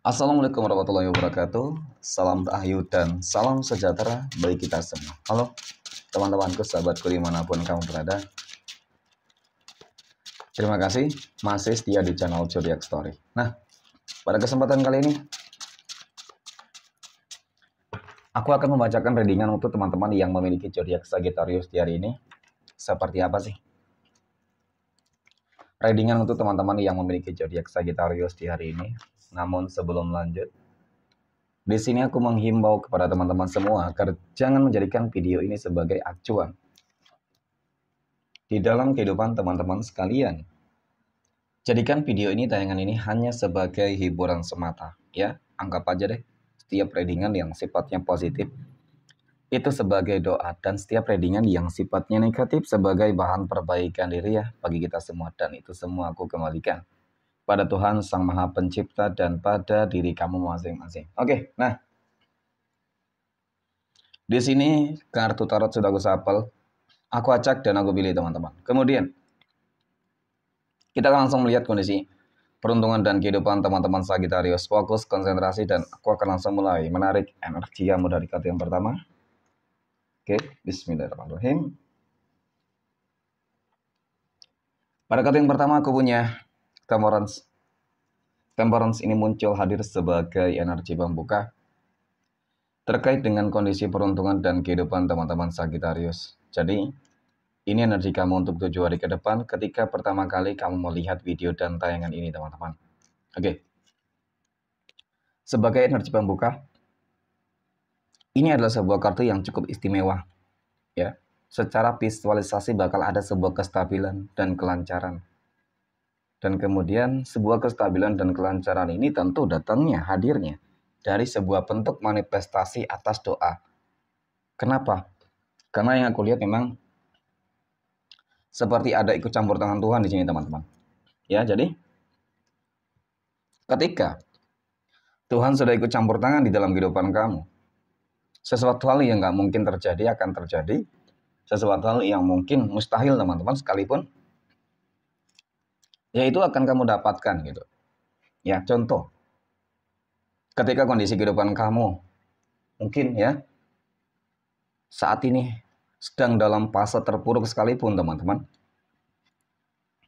Assalamualaikum warahmatullahi wabarakatuh. Salam Rahayu dan salam sejahtera bagi kita semua. Halo teman-temanku, sahabatku dimanapun kamu berada. Terima kasih masih setia di channel Zodiac Story. Nah, pada kesempatan kali ini aku akan membacakan readingan untuk teman-teman yang memiliki zodiak Sagittarius di hari ini. Seperti apa sih? Readingan untuk teman-teman yang memiliki zodiak Sagittarius di hari ini. Namun sebelum lanjut, di sini aku menghimbau kepada teman-teman semua agar jangan menjadikan video ini sebagai acuan di dalam kehidupan teman-teman sekalian. Jadikan video ini, tayangan ini hanya sebagai hiburan semata, ya. Anggap aja deh, setiap readingan yang sifatnya positif itu sebagai doa, dan setiap readingan yang sifatnya negatif sebagai bahan perbaikan diri ya bagi kita semua. Dan itu semua aku kembalikan pada Tuhan Sang Maha Pencipta dan pada diri kamu masing-masing. Oke, nah di sini kartu tarot sudah aku shuffle, aku acak dan aku pilih teman-teman. Kemudian kita langsung melihat kondisi peruntungan dan kehidupan teman-teman Sagittarius. Fokus, konsentrasi, dan aku akan langsung mulai menarik energi kamu dari kartu yang pertama. Oke, bismillahirrahmanirrahim. Pada kartu yang pertama aku punya Temperance. Temperance ini muncul hadir sebagai energi pembuka terkait dengan kondisi peruntungan dan kehidupan teman-teman Sagittarius. Jadi, ini energi kamu untuk 7 hari ke depan ketika pertama kali kamu melihat video dan tayangan ini, teman-teman. Oke. Sebagai energi pembuka, ini adalah sebuah kartu yang cukup istimewa, ya. Secara visualisasi bakal ada sebuah kestabilan dan kelancaran. Dan kemudian sebuah kestabilan dan kelancaran ini tentu datangnya, hadirnya dari sebuah bentuk manifestasi atas doa. Kenapa? Karena yang aku lihat memang seperti ada ikut campur tangan Tuhan di sini, teman-teman. Ya, jadi ketika Tuhan sudah ikut campur tangan di dalam kehidupan kamu, sesuatu hal yang nggak mungkin terjadi akan terjadi. Sesuatu hal yang mungkin mustahil, teman-teman, sekalipun, ya itu akan kamu dapatkan gitu. Ya, contoh. Ketika kondisi kehidupan kamu mungkin ya saat ini sedang dalam fase terpuruk sekalipun, teman-teman,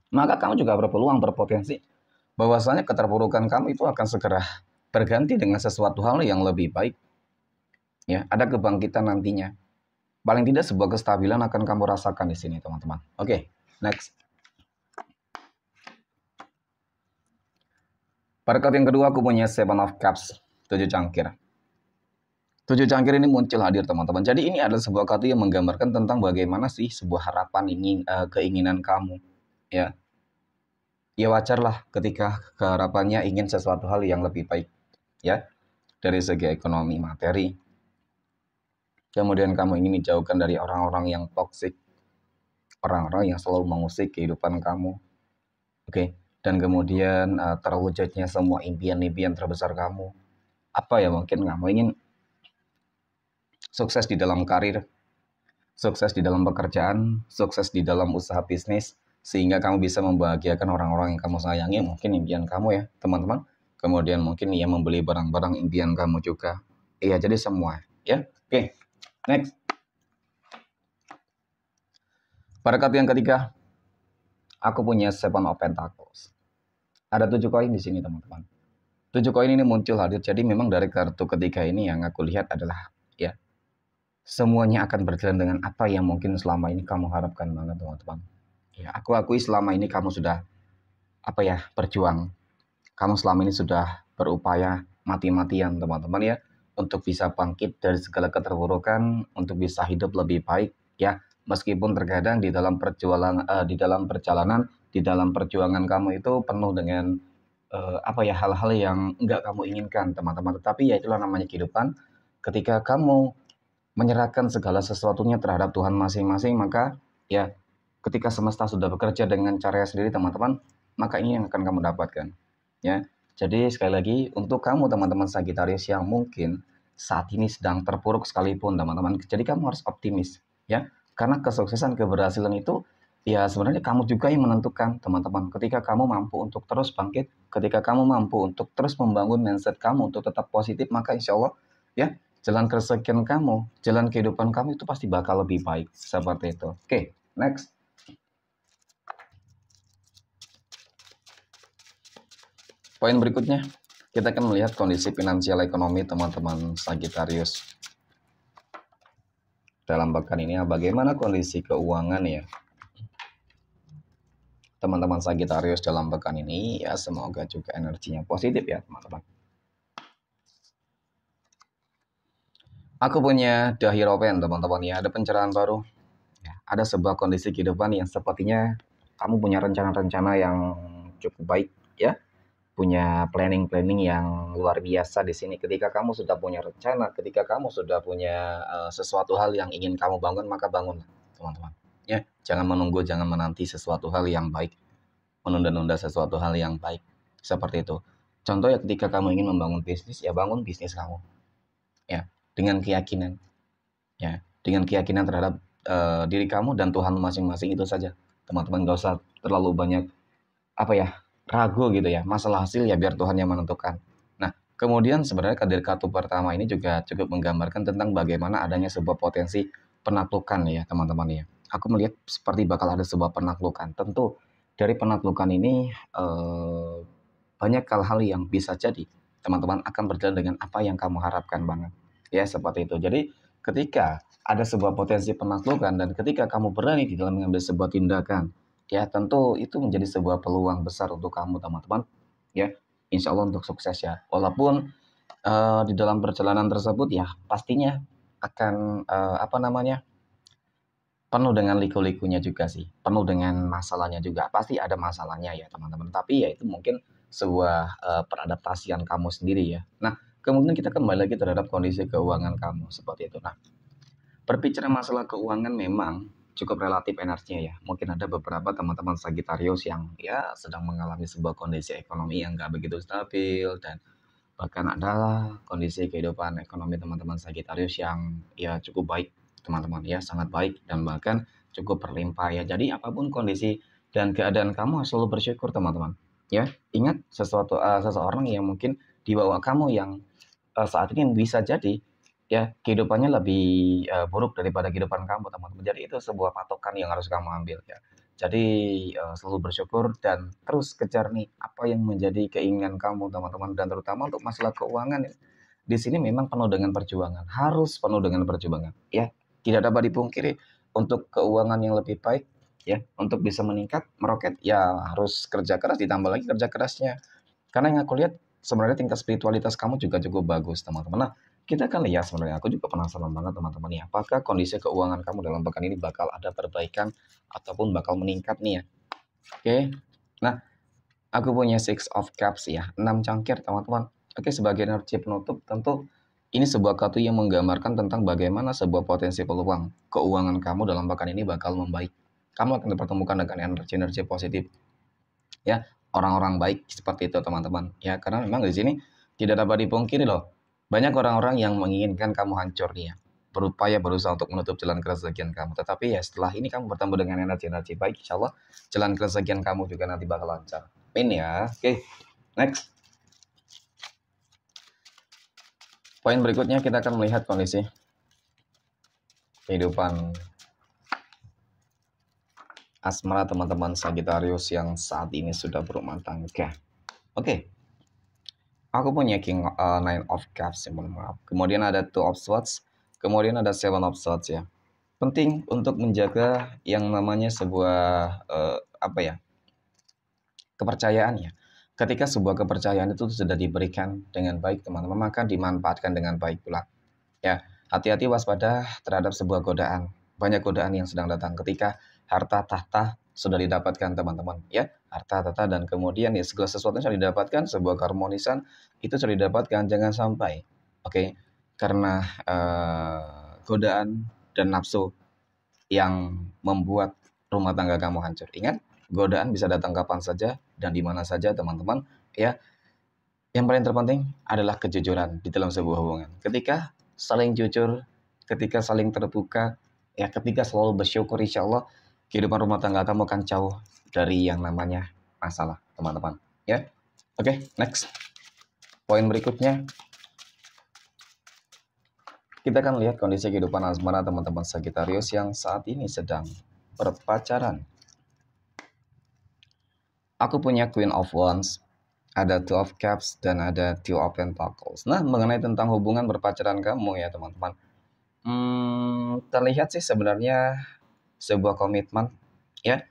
maka kamu juga berpeluang, berpotensi bahwasanya keterpurukan kamu itu akan segera berganti dengan sesuatu hal yang lebih baik. Ya, ada kebangkitan nantinya. Paling tidak sebuah kestabilan akan kamu rasakan di sini, teman-teman. Oke, next. Pada kartu yang kedua aku punya Seven of Cups, 7 cangkir. 7 cangkir ini muncul hadir, teman-teman. Jadi ini adalah sebuah kartu yang menggambarkan tentang bagaimana sih sebuah harapan, keinginan kamu. Ya, ya wajarlah ketika keharapannya ingin sesuatu hal yang lebih baik, ya, dari segi ekonomi, materi. Kemudian kamu ingin dijauhkan dari orang-orang yang toksik, orang-orang yang selalu mengusik kehidupan kamu. Oke, dan kemudian terwujudnya semua impian-impian terbesar kamu. Apa ya, mungkin kamu ingin sukses di dalam karir, sukses di dalam pekerjaan, sukses di dalam usaha bisnis, sehingga kamu bisa membahagiakan orang-orang yang kamu sayangi, mungkin impian kamu ya, teman-teman. Kemudian mungkin ia membeli barang-barang impian kamu juga. Iya, jadi semua, ya. Oke, next. Pada kartu yang ketiga, aku punya Seven of Pentacles. Ada 7 koin di sini, teman-teman. 7 koin ini muncul hadir. Jadi memang dari kartu ketiga ini yang aku lihat adalah ya, semuanya akan berjalan dengan apa yang mungkin selama ini kamu harapkan banget, teman-teman. Ya, aku akui selama ini kamu sudah berjuang. Kamu selama ini sudah berupaya mati-matian, teman-teman, ya, untuk bisa bangkit dari segala keterpurukan, untuk bisa hidup lebih baik, ya. Meskipun terkadang di dalam perjalanan, di dalam perjuangan kamu itu penuh dengan hal-hal yang enggak kamu inginkan, teman-teman. Tetapi ya itulah namanya kehidupan. Ketika kamu menyerahkan segala sesuatunya terhadap Tuhan masing-masing, maka ya ketika semesta sudah bekerja dengan caranya sendiri, teman-teman, maka ini yang akan kamu dapatkan. Ya, jadi sekali lagi untuk kamu teman-teman Sagittarius yang mungkin saat ini sedang terpuruk sekalipun, teman-teman, jadi kamu harus optimis, ya, karena kesuksesan, keberhasilan itu Ya, sebenarnya kamu juga yang menentukan, teman-teman. Ketika kamu mampu untuk terus bangkit, ketika kamu mampu untuk terus membangun mindset kamu untuk tetap positif, maka insya Allah, ya, jalan keresakian kamu, jalan kehidupan kamu itu pasti bakal lebih baik. Seperti itu. Oke, next. Poin berikutnya, kita akan melihat kondisi finansial ekonomi teman-teman Sagittarius. Dalam pekan ini, bagaimana kondisi keuangan ya? Teman-teman Sagittarius dalam pekan ini, ya semoga juga energinya positif ya teman-teman. Aku punya The Hierophant teman-teman ya, ada pencerahan baru. Ya, ada sebuah kondisi kehidupan yang sepertinya kamu punya rencana-rencana yang cukup baik ya, punya planning-planning yang luar biasa di sini. Ketika kamu sudah punya rencana, ketika kamu sudah punya sesuatu hal yang ingin kamu bangun, maka bangun teman-teman. Ya, jangan menunggu, jangan menanti sesuatu hal yang baik, menunda-nunda sesuatu hal yang baik. Seperti itu. Contoh ya, ketika kamu ingin membangun bisnis, ya bangun bisnis kamu. Ya, dengan keyakinan. Ya, dengan keyakinan terhadap diri kamu dan Tuhan masing-masing, itu saja. Teman-teman gak usah terlalu banyak ragu gitu ya. Masalah hasil ya biar Tuhan yang menentukan. Nah, kemudian sebenarnya kadir kartu pertama ini juga cukup menggambarkan tentang bagaimana adanya sebuah potensi penaklukan ya teman-teman ya. Aku melihat seperti bakal ada sebuah penaklukan. Tentu dari penaklukan ini banyak hal-hal yang bisa jadi teman-teman akan berjalan dengan apa yang kamu harapkan banget. Ya, seperti itu. Jadi ketika ada sebuah potensi penaklukan dan ketika kamu berani di dalam mengambil sebuah tindakan, ya tentu itu menjadi sebuah peluang besar untuk kamu teman-teman. Ya, insya Allah untuk sukses ya. Walaupun di dalam perjalanan tersebut ya pastinya akan penuh dengan liku-likunya juga sih, penuh dengan masalahnya juga. Pasti ada masalahnya ya teman-teman. Tapi ya itu mungkin sebuah peradaptasian kamu sendiri ya. Nah, kemudian kita kembali lagi terhadap kondisi keuangan kamu seperti itu. Nah, berbicara masalah keuangan memang cukup relatif energinya ya. Mungkin ada beberapa teman-teman Sagittarius yang ya sedang mengalami sebuah kondisi ekonomi yang nggak begitu stabil, dan bahkan adalah kondisi kehidupan ekonomi teman-teman Sagittarius yang ya cukup baik teman-teman ya, sangat baik dan bahkan cukup berlimpah ya. Jadi apapun kondisi dan keadaan kamu selalu bersyukur teman-teman ya. Ingat seseorang yang mungkin di bawah kamu yang saat ini bisa jadi ya kehidupannya lebih buruk daripada kehidupan kamu teman-teman. Jadi itu sebuah patokan yang harus kamu ambil ya. Jadi selalu bersyukur dan terus kejar nih apa yang menjadi keinginan kamu teman-teman, dan terutama untuk masalah keuangan ya. Di sini memang penuh dengan perjuangan, harus penuh dengan perjuangan ya. Tidak dapat dipungkiri untuk keuangan yang lebih baik ya, untuk bisa meningkat meroket ya harus kerja keras ditambah lagi kerja kerasnya. Karena yang aku lihat sebenarnya tingkat spiritualitas kamu juga cukup bagus teman-teman. Nah, kita kan lihat sebenarnya, aku juga penasaran banget teman-teman ya, apakah kondisi keuangan kamu dalam pekan ini bakal ada perbaikan ataupun bakal meningkat nih ya. Oke. Nah, aku punya Six of Cups ya, 6 cangkir teman-teman. Oke, sebagai energi penutup tentu ini sebuah kartu yang menggambarkan tentang bagaimana sebuah potensi peluang keuangan kamu dalam pekan ini bakal membaik. Kamu akan dipertemukan dengan energi-energi positif ya, orang-orang baik seperti itu teman-teman ya. Karena memang di sini tidak dapat dipungkiri loh, banyak orang-orang yang menginginkan kamu hancur nih ya, berupaya berusaha untuk menutup jalan keresakian kamu. Tetapi ya setelah ini kamu bertemu dengan energi-energi baik, insya Allah jalan keresakian kamu juga nanti bakal lancar. Amin ya. Oke, next. Poin berikutnya kita akan melihat kondisi kehidupan asmara teman-teman Sagittarius yang saat ini sudah berumah tangga. Oke. Aku punya King Nine of Cups ya, mohon maaf. Kemudian ada Two of Swords, kemudian ada Seven of Swords ya. Penting untuk menjaga yang namanya sebuah kepercayaan ya. Ketika sebuah kepercayaan itu sudah diberikan dengan baik teman-teman, maka dimanfaatkan dengan baik pula. Ya, hati-hati waspada terhadap sebuah godaan. Banyak godaan yang sedang datang ketika harta tahta sudah didapatkan teman-teman ya, harta tahta dan kemudian ya segala sesuatu yang sudah didapatkan, sebuah keharmonisan itu sudah didapatkan, jangan sampai karena godaan dan nafsu yang membuat rumah tangga kamu hancur. Ingat, godaan bisa datang kapan saja dan di mana saja teman-teman ya. Yang paling terpenting adalah kejujuran di dalam sebuah hubungan. Ketika saling jujur, ketika saling terbuka, ya ketika selalu bersyukur, insya Allah kehidupan rumah tangga kamu akan jauh dari yang namanya masalah, teman-teman. Ya, oke, next. Poin berikutnya, kita akan lihat kondisi kehidupan asmara teman-teman Sagittarius yang saat ini sedang berpacaran. Aku punya Queen of Wands, ada Two of Cups, dan ada Two of Pentacles. Nah, mengenai tentang hubungan berpacaran kamu ya teman-teman, terlihat sih sebenarnya sebuah komitmen ya,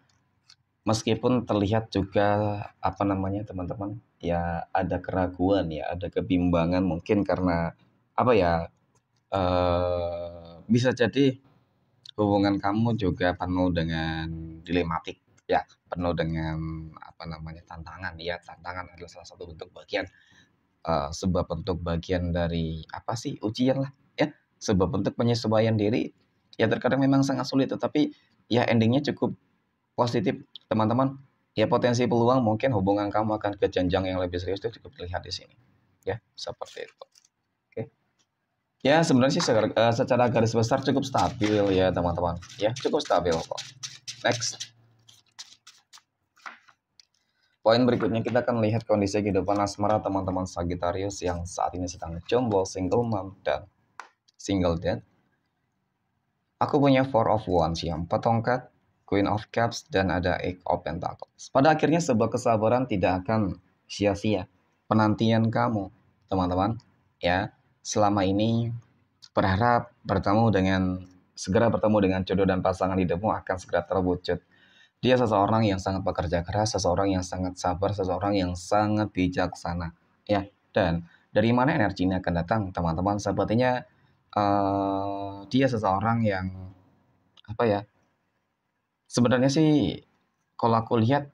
meskipun terlihat juga apa namanya teman-teman ya, ada keraguan ya, ada kebimbangan mungkin karena apa ya, bisa jadi hubungan kamu juga penuh dengan dilematik ya, penuh dengan apa namanya tantangan ya. Tantangan adalah salah satu bentuk bagian, sebuah bentuk bagian dari apa sih, ujian lah ya, sebuah bentuk penyesuaian diri ya. Terkadang memang sangat sulit tetapi ya endingnya cukup positif teman-teman ya. Potensi peluang mungkin hubungan kamu akan ke jenjang yang lebih serius itu cukup terlihat di sini ya, seperti itu. Oke. Ya sebenarnya sih secara garis besar cukup stabil ya teman-teman ya, cukup stabil kok. Next. Poin berikutnya kita akan lihat kondisi kehidupan asmara teman-teman Sagittarius yang saat ini sedang jomblo, single mom, dan single dad. Aku punya Four of Wands yang 4 tongkat, Queen of Cups, dan ada Eight of Pentacles. Pada akhirnya sebuah kesabaran tidak akan sia-sia. Penantian kamu, teman-teman, ya, selama ini berharap segera bertemu dengan jodoh dan pasangan hidupmu akan segera terwujud. Dia seseorang yang sangat bekerja keras, seseorang yang sangat sabar, seseorang yang sangat bijaksana. Ya, dan dari mana energi ini akan datang, teman-teman? Sepertinya dia seseorang yang apa ya? Sebenarnya sih, kalau aku lihat,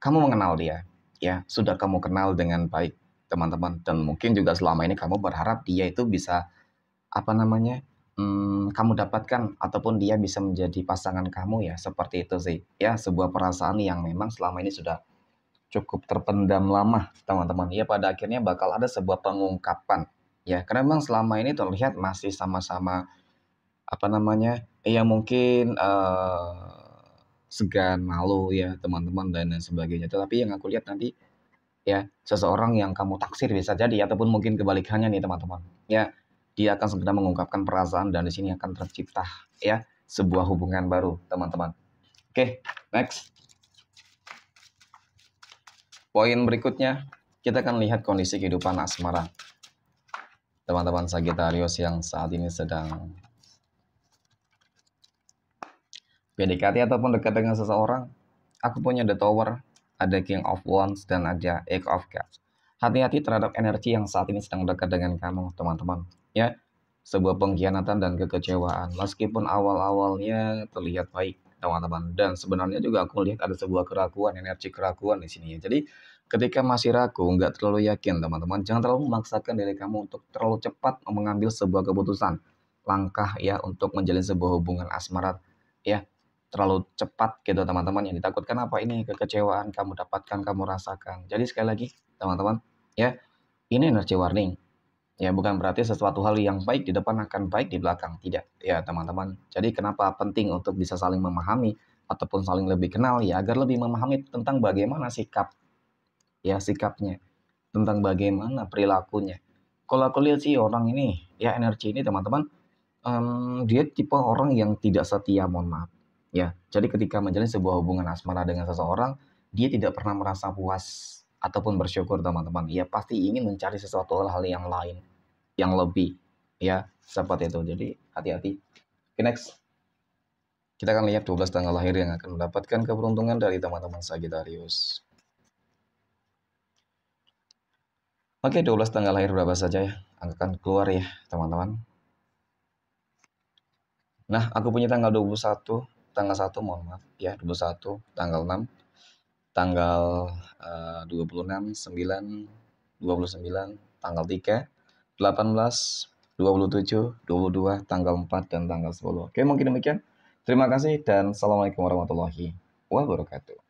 kamu mengenal dia, ya, sudah kamu kenal dengan baik, teman-teman. Dan mungkin juga selama ini kamu berharap dia itu bisa apa namanya, kamu dapatkan ataupun dia bisa menjadi pasangan kamu ya, seperti itu sih. Ya, sebuah perasaan yang memang selama ini sudah cukup terpendam lama, teman-teman. Ya, pada akhirnya bakal ada sebuah pengungkapan. Ya, karena memang selama ini terlihat masih sama-sama apa namanya, ya mungkin segan, malu ya, teman-teman dan lain sebagainya. Tetapi yang aku lihat nanti ya, seseorang yang kamu taksir bisa jadi ataupun mungkin kebalikannya nih teman-teman. Ya, dia akan segera mengungkapkan perasaan dan di sini akan tercipta ya sebuah hubungan baru, teman-teman. Oke, next. Poin berikutnya, kita akan lihat kondisi kehidupan asmara teman-teman Sagittarius yang saat ini sedang PDKT ataupun dekat dengan seseorang. Aku punya The Tower, ada King of Wands, dan ada Eight of Cups. Hati-hati terhadap energi yang saat ini sedang dekat dengan kamu, teman-teman. Ya, sebuah pengkhianatan dan kekecewaan. Meskipun awal-awalnya terlihat baik, teman-teman. Dan sebenarnya juga aku lihat ada sebuah keraguan, energi keraguan di sini. Jadi, ketika masih ragu, nggak terlalu yakin, teman-teman. Jangan terlalu memaksakan diri kamu untuk terlalu cepat mengambil sebuah keputusan. Langkah ya untuk menjalin sebuah hubungan asmara ya, terlalu cepat gitu teman-teman. Yang ditakutkan apa, ini kekecewaan kamu dapatkan, kamu rasakan. Jadi sekali lagi teman-teman ya, ini energi warning ya, bukan berarti sesuatu hal yang baik di depan akan baik di belakang, tidak ya teman-teman. Jadi kenapa penting untuk bisa saling memahami ataupun saling lebih kenal ya, agar lebih memahami tentang bagaimana sikapnya, tentang bagaimana perilakunya. Kalau aku lihat sih orang ini ya, energi ini teman-teman, dia tipe orang yang tidak setia, mohon maaf. Ya, jadi ketika menjalin sebuah hubungan asmara dengan seseorang, dia tidak pernah merasa puas ataupun bersyukur, teman-teman. Ya, pasti ingin mencari sesuatu hal yang lain, yang lebih. Ya, seperti itu. Jadi, hati-hati. Oke, next. Kita akan lihat 12 tanggal lahir yang akan mendapatkan keberuntungan dari teman-teman Sagittarius. Oke, 12 tanggal lahir berapa saja ya? Akan keluar ya, teman-teman. Nah, aku punya tanggal 21, tanggal 1 mohon maaf ya, 21, tanggal 6, tanggal 26, 9, 29, tanggal 3, 18, 27, 22, tanggal 4, dan tanggal 10. Oke, mungkin demikian. Terima kasih dan Assalamualaikum warahmatullahi wabarakatuh.